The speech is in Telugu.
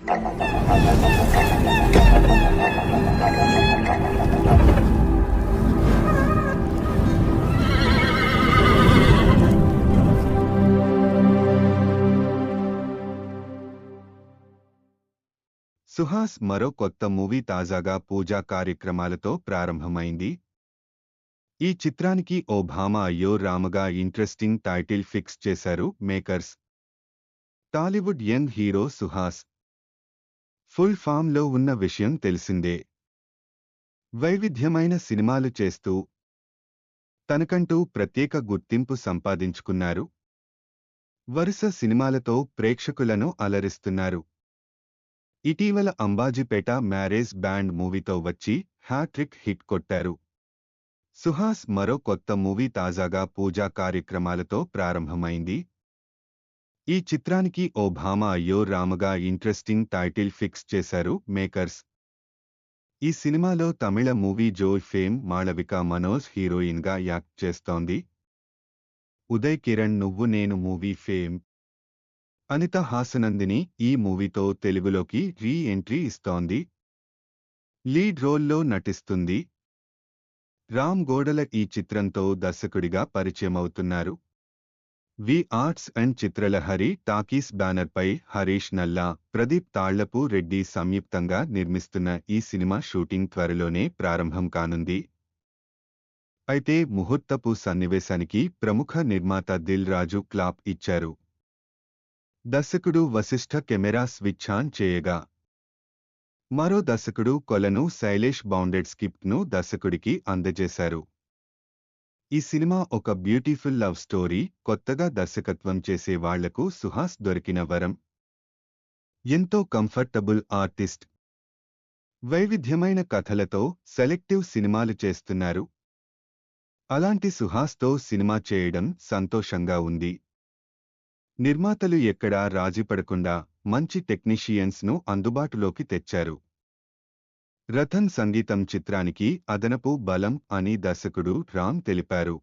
సుహాస్ మరో కొత్త మూవీ తాజాగా పూజా కార్యక్రమాలతో ప్రారంభమైంది. ఈ చిత్రానికి ఓ భామ అయ్యో రామగా ఇంట్రెస్టింగ్ టైటిల్ ఫిక్స్ చేశారు makers. Tollywood young hero Suhas full ఫామ్లో ఉన్న విషయం తెలిసిందే. వైవిధ్యమైన సినిమాలు చేస్తూ తనకంటూ ప్రత్యేక గుర్తింపు సంపాదించుకున్నారు. వరుస సినిమాలతో ప్రేక్షకులను అలరిస్తున్నారు. ఇటీవల అంబాజీపేట మ్యారేజ్ బ్యాండ్ మూవీతో వచ్చి హ్యాట్రిక్ హిట్ కొట్టారు. సుహాస్ మరో కొత్త మూవీ తాజాగా పూజా కార్యక్రమాలతో ప్రారంభమైంది. ఈ చిత్రానికి ఓ భామ అయ్యో రామగా ఇంట్రెస్టింగ్ టైటిల్ ఫిక్స్ చేశారు మేకర్స్. ఈ సినిమాలో తమిళ మూవీ జోయ్ ఫేమ్ మాళవిక మనోజ్ హీరోయిన్గా యాక్ట్ చేస్తోంది. ఉదయ్ కిరణ్ నువ్వు నేను మూవీ ఫేమ్ అనిత హాసనందిని ఈ మూవీతో తెలుగులోకి రీ ఎంట్రీ ఇస్తోంది. లీడ్ రోల్లో నటిస్తుంది. రామ్ గోడల ఈ చిత్రంతో దర్శకుడిగా పరిచయమవుతున్నారు. V arts and Chitralahari talkies బ్యానర్పై హరీష్ నల్లా, ప్రదీప్ తాళ్లపు రెడ్డి సంయుక్తంగా నిర్మిస్తున్న ఈ సినిమా షూటింగ్ త్వరలోనే ప్రారంభం కానుంది. అయితే ముహూర్తపు సన్నివేశానికి ప్రముఖ నిర్మాత దిల్ రాజు క్లాప్ ఇచ్చారు. దర్శకుడు వశిష్ఠ కెమెరా స్విచ్ ఆన్ చేయగా మరో దర్శకుడు కొలను శైలేష్ బౌండెడ్ స్క్రిప్ట్ను దర్శకుడికి అందజేశారు. ఈ సినిమా ఒక బ్యూటిఫుల్ లవ్ స్టోరీ. కొత్తగా దర్శకత్వం చేసే వాళ్లకు సుహాస్ దొరికిన వరం. ఎంతో కంఫర్టబుల్ ఆర్టిస్ట్. వైవిధ్యమైన కథలతో సెలెక్టివ్ సినిమాలు చేస్తున్నారు. అలాంటి సుహాస్తో సినిమా చేయడం సంతోషంగా ఉంది. నిర్మాతలు ఎక్కడా రాజీపడకుండా మంచి టెక్నీషియన్స్ను అందుబాటులోకి తెచ్చారు. రతన్ సంగీతం చిత్రానికి అదనపు బలం అని దర్శకుడు రామ్ తెలిపారు.